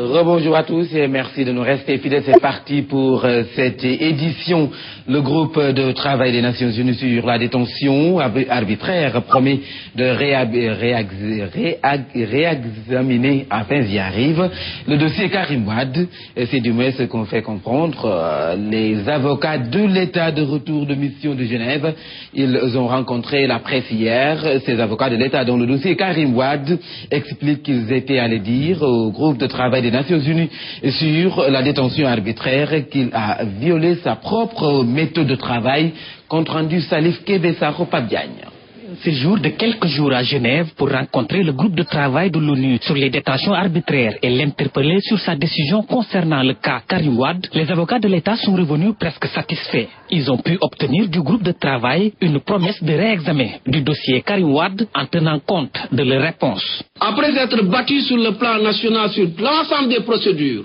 Rebonjour à tous et merci de nous rester fidèles. C'est parti pour cette édition. Le groupe de travail des Nations Unies sur la détention arbitraire promet de réexaminer, enfin j'y arrive, le dossier Karim Wade. C'est du moins ce qu'on fait comprendre les avocats de l'État de retour de mission de Genève. Ils ont rencontré la presse hier. Ces avocats de l'État dont le dossier Karim Wade expliquent qu'ils étaient allés dire au groupe de travail des Nations Unies sur la détention arbitraire qu'il a violé sa propre méthode de travail. Compte rendu Salif Kébé-Sakho Pape Diagne. Séjour de quelques jours à Genève pour rencontrer le groupe de travail de l'ONU sur les détentions arbitraires et l'interpeller sur sa décision concernant le cas Karim Wade, les avocats de l'État sont revenus presque satisfaits. Ils ont pu obtenir du groupe de travail une promesse de réexamen du dossier Karim Wade en tenant compte de leurs réponses. Après être battu sur le plan national sur l'ensemble des procédures,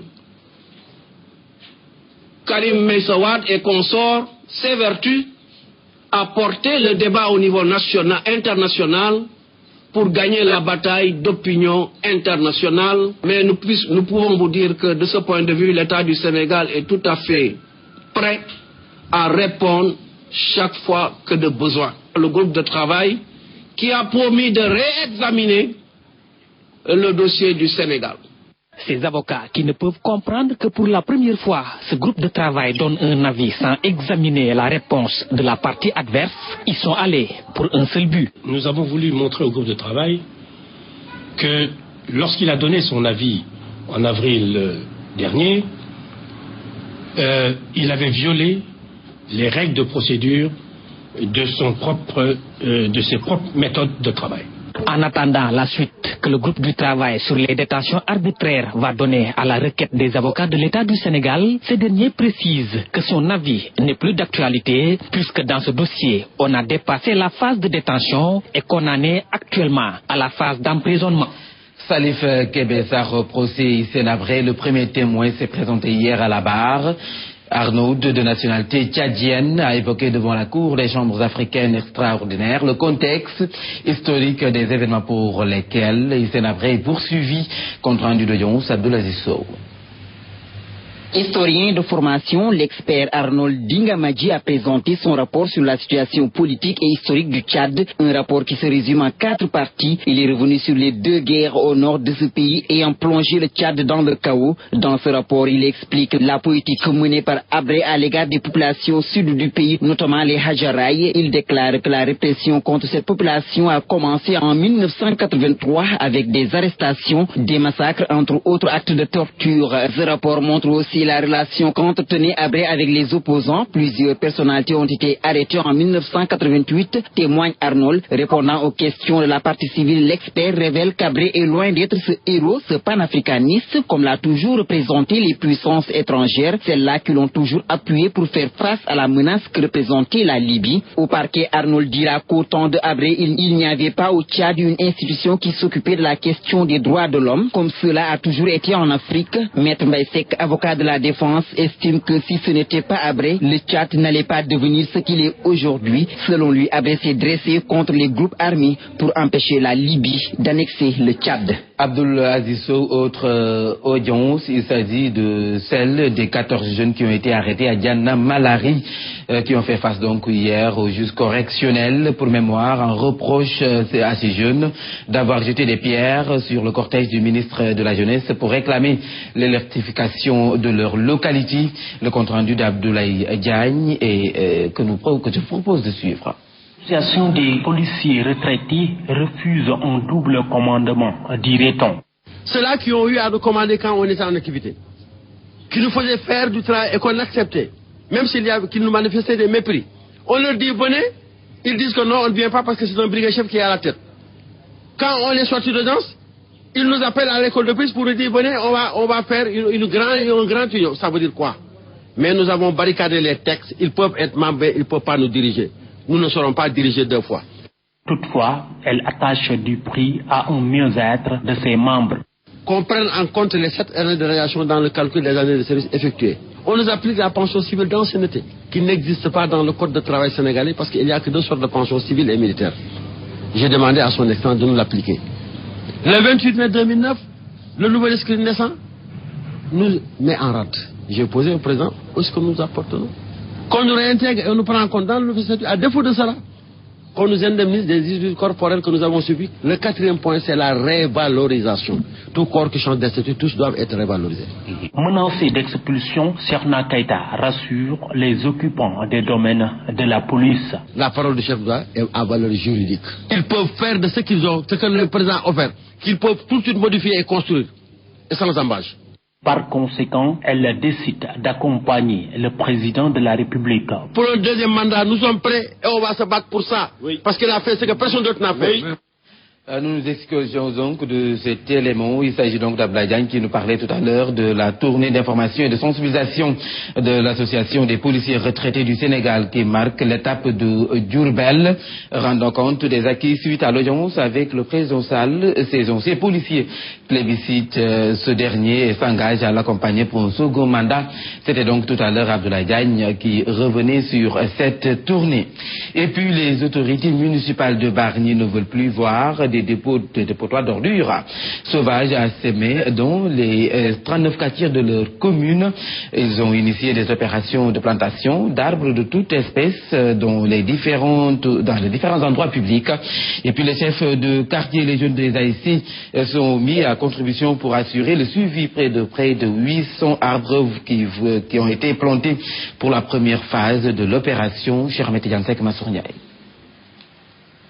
Karim Meïssa Wade et consorts s'évertuent à porter le débat au niveau national, international pour gagner la bataille d'opinion internationale. Mais nous pouvons vous dire que de ce point de vue, l'État du Sénégal est tout à fait prêt à répondre chaque fois que de besoin. Le groupe de travail qui a promis de réexaminer le dossier du Sénégal. Ces avocats qui ne peuvent comprendre que pour la première fois, ce groupe de travail donne un avis sans examiner la réponse de la partie adverse, ils sont allés pour un seul but. Nous avons voulu montrer au groupe de travail que lorsqu'il a donné son avis en avril dernier, il avait violé les règles de procédure de ses propres méthodes de travail. En attendant la suite que le groupe du travail sur les détentions arbitraires va donner à la requête des avocats de l'État du Sénégal, ce dernier précise que son avis n'est plus d'actualité puisque dans ce dossier, on a dépassé la phase de détention et qu'on en est actuellement à la phase d'emprisonnement. Salif Kébé-Sakho, procès Sénabré, le premier témoin s'est présenté hier à la barre. Arnaud, de nationalité tchadienne, a évoqué devant la Cour des chambres africaines extraordinaires le contexte historique des événements pour lesquels Hissène Habré est poursuivi. Compte rendu d'audience, Abdoulaziz Sow. Historien de formation, l'expert Arnold Dingamadji a présenté son rapport sur la situation politique et historique du Tchad, un rapport qui se résume en 4 parties. Il est revenu sur les 2 guerres au nord de ce pays ayant plongé le Tchad dans le chaos. Dans ce rapport, il explique la politique menée par Habré à l'égard des populations sud du pays, notamment les Hadjaraï. Il déclare que la répression contre cette population a commencé en 1983 avec des arrestations, des massacres, entre autres actes de torture. Ce rapport montre aussi la relation qu'entretenait Habré avec les opposants. Plusieurs personnalités ont été arrêtées en 1988, témoigne Arnold. Répondant aux questions de la partie civile, l'expert révèle qu'Habré est loin d'être ce héros, ce panafricaniste, comme l'a toujours représenté les puissances étrangères, celles-là qui l'ont toujours appuyé pour faire face à la menace que représentait la Libye. Au parquet, Arnold dira qu'au temps de Habré, il n'y avait pas au Tchad une institution qui s'occupait de la question des droits de l'homme, comme cela a toujours été en Afrique. Maître Mbaïsek, avocat de la défense, estime que si ce n'était pas Habré, le Tchad n'allait pas devenir ce qu'il est aujourd'hui. Selon lui, Habré s'est dressé contre les groupes armés pour empêcher la Libye d'annexer le Tchad. Abdoulaziz Sow, autre audience, il s'agit de celle des 14 jeunes qui ont été arrêtés à Diana Malari, qui ont fait face donc hier au juge correctionnel. Pour mémoire, un reproche à ces jeunes d'avoir jeté des pierres sur le cortège du ministre de la Jeunesse pour réclamer l'électrification de leur localité. Le compte rendu d'Abdoulaye Diagne et que je vous propose de suivre. L'association des policiers retraités refuse un double commandement, dirait-on. Ceux-là qui ont eu à nous commander quand on était en activité, qui nous faisaient faire du travail et qu'on acceptait, même qu'ils nous manifestaient des mépris. On leur dit venez, ils disent que non, on ne vient pas parce que c'est un brigadier chef qui est à la tête. Quand on est sorti de danse, ils nous appellent à l'école de police pour nous dire venez, on va faire un grand tuyau. Ça veut dire quoi? Mais nous avons barricadé les textes, ils peuvent être membres, ils ne peuvent pas nous diriger. Nous ne serons pas dirigés 2 fois. Toutefois, elle attache du prix à un mieux-être de ses membres. Qu'on prenne en compte les 7 années de radiation dans le calcul des années de service effectuées. On nous applique la pension civile d'ancienneté, qui n'existe pas dans le code de travail sénégalais parce qu'il n'y a que 2 sortes de pensions civiles et militaires. J'ai demandé à son excellence de nous l'appliquer. Le 28 mai 2009, le nouvel inscrit naissant nous met en rade. J'ai posé au président, où est-ce que nous apportons? Qu'on nous réintègre et on nous prend en compte dans le statut. À défaut de cela, qu'on nous indemnise des usures corporelles que nous avons subies. Le quatrième point, c'est la révalorisation. Tout corps qui change de statut, tous doivent être révalorisés. Menacé d'expulsion, Serna Keïta rassure les occupants des domaines de la police. La parole du chef d'État est à valeur juridique. Ils peuvent faire de ce qu'ils ont, ce que le président a offert, qu'ils peuvent tout de suite modifier et construire, et sans embâche. Par conséquent, elle décide d'accompagner le président de la République. Pour un deuxième mandat, nous sommes prêts et on va se battre pour ça. Oui. Parce qu'il a fait ce que personne d'autre n'a fait. Oui. Nous nous excusons donc de cet élément. Il s'agit donc d'Abdoulaye Diagne qui nous parlait tout à l'heure de la tournée d'information et de sensibilisation de l'association des policiers retraités du Sénégal qui marque l'étape de Diourbel, rendant compte des acquis suite à l'audience avec le président Sall. Ces policiers plébiscitent ce dernier et s'engagent à l'accompagner pour un second mandat. C'était donc tout à l'heure Abdoulaye Diagne qui revenait sur cette tournée. Et puis les autorités municipales de Bargny ne veulent plus voir des dépotoirs d'ordures sauvages à Sémé dans les 39 quartiers de leur commune. Ils ont initié des opérations de plantation d'arbres de toute espèce dans les différents endroits publics. Et puis les chefs de quartier et les jeunes des AIC sont mis à contribution pour assurer le suivi près de 800 arbres qui ont été plantés pour la première phase de l'opération. Chermet Yansek Massourniaï.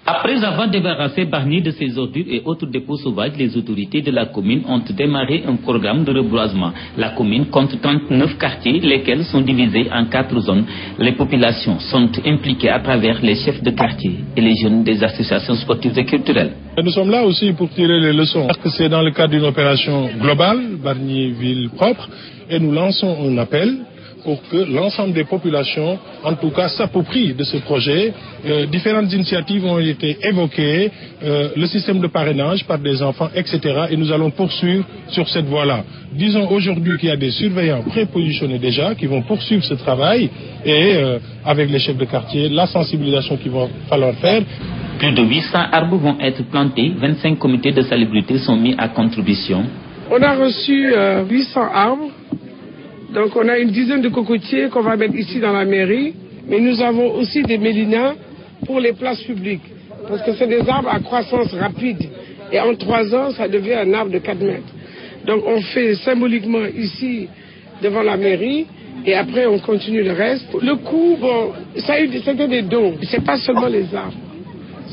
Après avoir débarrassé Bargny de ses ordures et autres dépôts sauvages, les autorités de la commune ont démarré un programme de reboisement. La commune compte 39 quartiers, lesquels sont divisés en 4 zones. Les populations sont impliquées à travers les chefs de quartier et les jeunes des associations sportives et culturelles. Nous sommes là aussi pour tirer les leçons, parce que c'est dans le cadre d'une opération globale, Bargny Ville Propre, et nous lançons un appel pour que l'ensemble des populations, en tout cas, s'approprient de ce projet. Différentes initiatives ont été évoquées, le système de parrainage par des enfants, etc. Et nous allons poursuivre sur cette voie-là. Disons aujourd'hui qu'il y a des surveillants prépositionnés déjà qui vont poursuivre ce travail et avec les chefs de quartier, la sensibilisation qu'il va falloir faire. Plus de 800 arbres vont être plantés, 25 comités de salubrité sont mis à contribution. On a reçu 800 arbres. Donc on a une dizaine de cocotiers qu'on va mettre ici dans la mairie, mais nous avons aussi des mélinas pour les places publiques, parce que c'est des arbres à croissance rapide, et en 3 ans, ça devient un arbre de 4 mètres. Donc on fait symboliquement ici, devant la mairie, et après on continue le reste. Le coût, bon, c'était des dons, c'est pas seulement les arbres,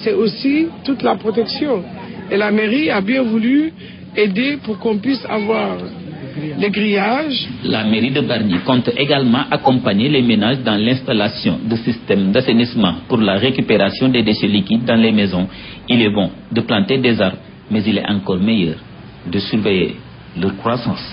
c'est aussi toute la protection. Et la mairie a bien voulu aider pour qu'on puisse avoir les grillages. La mairie de Bargny compte également accompagner les ménages dans l'installation de systèmes d'assainissement pour la récupération des déchets liquides dans les maisons. Il est bon de planter des arbres, mais il est encore meilleur de surveiller leur croissance.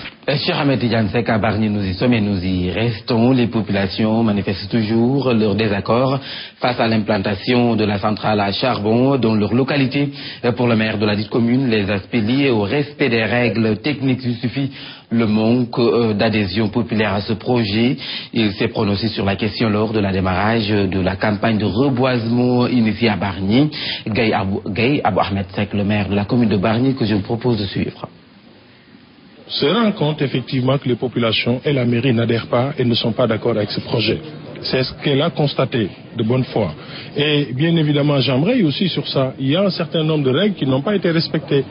Cher Ahmed Yansek, à Bargny, nous y sommes et nous y restons. Les populations manifestent toujours leur désaccord face à l'implantation de la centrale à charbon dans leur localité. Pour le maire de la dite commune, les aspects liés au respect des règles techniques justifient le manque d'adhésion populaire à ce projet. Il s'est prononcé sur la question lors de la démarrage de la campagne de reboisement initiée à Bargny. Gaye Abou Ahmed Sek, le maire de la commune de Bargny, que je vous propose de suivre. Se rend compte effectivement que les populations et la mairie n'adhèrent pas et ne sont pas d'accord avec ce projet. C'est ce qu'elle a constaté de bonne foi. Et bien évidemment, j'aimerais aussi sur ça, il y a un certain nombre de règles qui n'ont pas été respectées.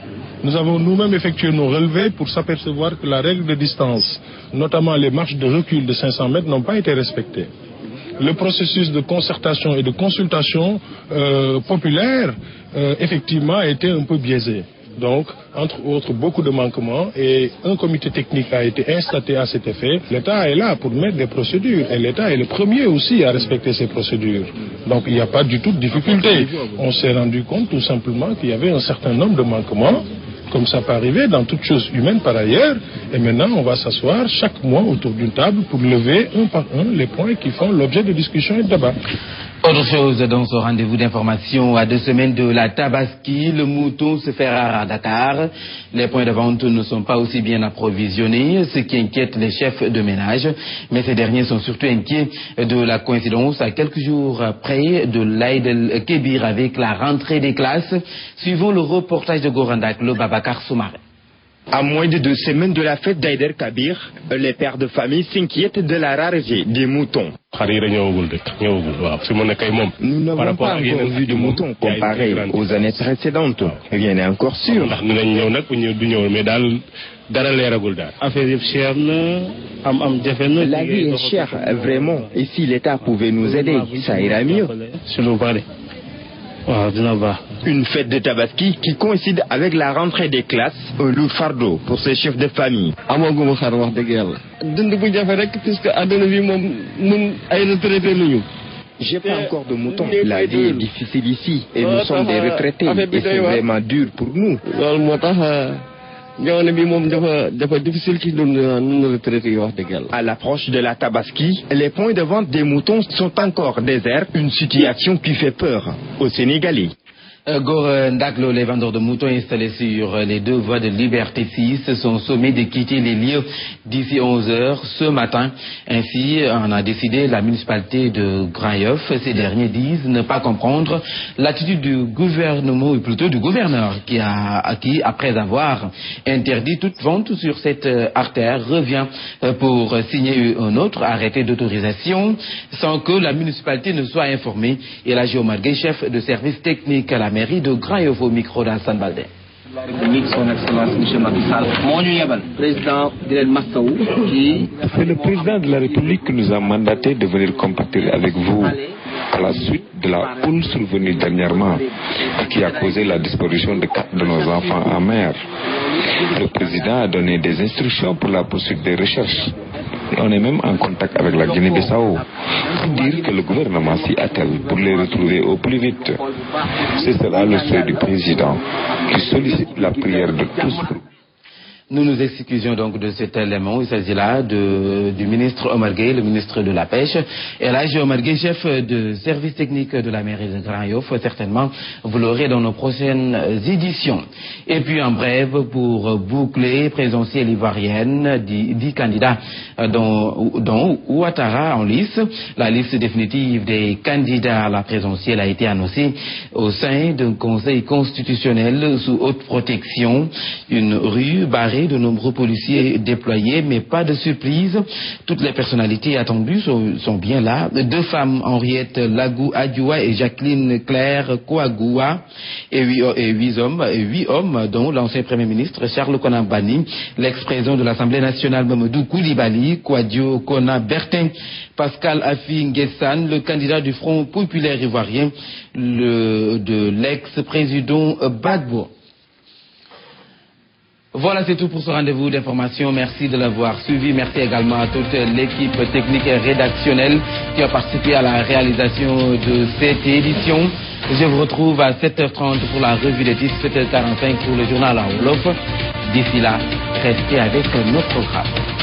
Nous avons nous-mêmes effectué nos relevés pour s'apercevoir que la règle de distance, notamment les marches de recul de 500 mètres, n'ont pas été respectées. Le processus de concertation et de consultation populaire, effectivement, a été un peu biaisé. Donc, entre autres, beaucoup de manquements et un comité technique a été installé à cet effet. L'État est là pour mettre des procédures et l'État est le premier aussi à respecter ces procédures. Donc, il n'y a pas du tout de difficulté. On s'est rendu compte tout simplement qu'il y avait un certain nombre de manquements, comme ça peut arriver dans toute chose humaine par ailleurs. Et maintenant, on va s'asseoir chaque mois autour d'une table pour lever un par un les points qui font l'objet de discussion et de débat. Autre chose dans ce rendez-vous d'information, à 2 semaines de la Tabaski, le mouton se fait rare à Dakar. Les points de vente ne sont pas aussi bien approvisionnés, ce qui inquiète les chefs de ménage. Mais ces derniers sont surtout inquiets de la coïncidence à quelques jours près de l'Aïd el-Kébir avec la rentrée des classes. Suivons le reportage de Gorandak, le Babacar Soumaré. À moins de 2 semaines de la fête d'Aïd el-Kabir, les pères de famille s'inquiètent de la rareté des moutons. Nous n'avons pas encore vu de moutons comparé aux années précédentes. Rien n'est encore sûr. La vie est chère, vraiment. Et si l'État pouvait nous aider, ça irait mieux. Une fête de Tabaski qui coïncide avec la rentrée des classes, un lourd fardeau pour ces chefs de famille. J'ai pas encore de moutons. La vie est difficile ici et nous sommes des retraités et c'est vraiment dur pour nous. À l'approche de la Tabaski, les points de vente des moutons sont encore déserts, une situation qui fait peur aux Sénégalais. Gor Ndaklo, les vendeurs de moutons installés sur les 2 voies de Liberté 6 sont sommés de quitter les lieux d'ici 11 h ce matin. Ainsi, on a décidé la municipalité de Grand-Yoff. Ces derniers disent ne pas comprendre l'attitude du gouvernement, ou plutôt du gouverneur, qui, après avoir interdit toute vente sur cette artère, revient pour signer un autre arrêté d'autorisation sans que la municipalité ne soit informée. Et la Géomargué, chef de service technique à la mairie de Grand-Yoff, au micro d'Assane Baldé. La République, son Excellence M. Macky Sall, président c'est le président de la République qui nous a mandaté de venir compatir avec vous à la suite de la houle survenue dernièrement qui a causé la disparition de 4 de nos enfants en mer. Le président a donné des instructions pour la poursuite des recherches. Et on est même en contact avec la Guinée-Bissau pour dire que le gouvernement s'y attelle pour les retrouver au plus vite. Ce sera le souhait du président qui sollicite la prière de tous. Nous nous excusions donc de cet élément. Il s'agit là du ministre Omar Gueye, le ministre de la Pêche. Et là, Omar Gueye, chef de service technique de la mairie de Grand-Yoff. Certainement, vous l'aurez dans nos prochaines éditions. Et puis, en bref, pour boucler, présidentielle ivoirienne, 10 candidats dont Ouattara en lice. La liste définitive des candidats à la présidentielle a été annoncée au sein d'un conseil constitutionnel sous haute protection. Une rue barrée, de nombreux policiers déployés, mais pas de surprise. Toutes les personnalités attendues sont bien là. 2 femmes, Henriette Lagou Adjoua et Jacqueline Claire Kouagoua, et 8 hommes, dont l'ancien Premier ministre Charles Konan Banny, l'ex-président de l'Assemblée nationale Mamadou Koulibaly, Kouadio Kona Bertin, Pascal Afi Nguessan, le candidat du Front populaire ivoirien, de l'ex-président Gbagbo. Voilà, c'est tout pour ce rendez-vous d'information. Merci de l'avoir suivi. Merci également à toute l'équipe technique et rédactionnelle qui a participé à la réalisation de cette édition. Je vous retrouve à 7h30 pour la revue des titres, 7h45 pour le journal en Wolof. D'ici là, restez avec notre programme.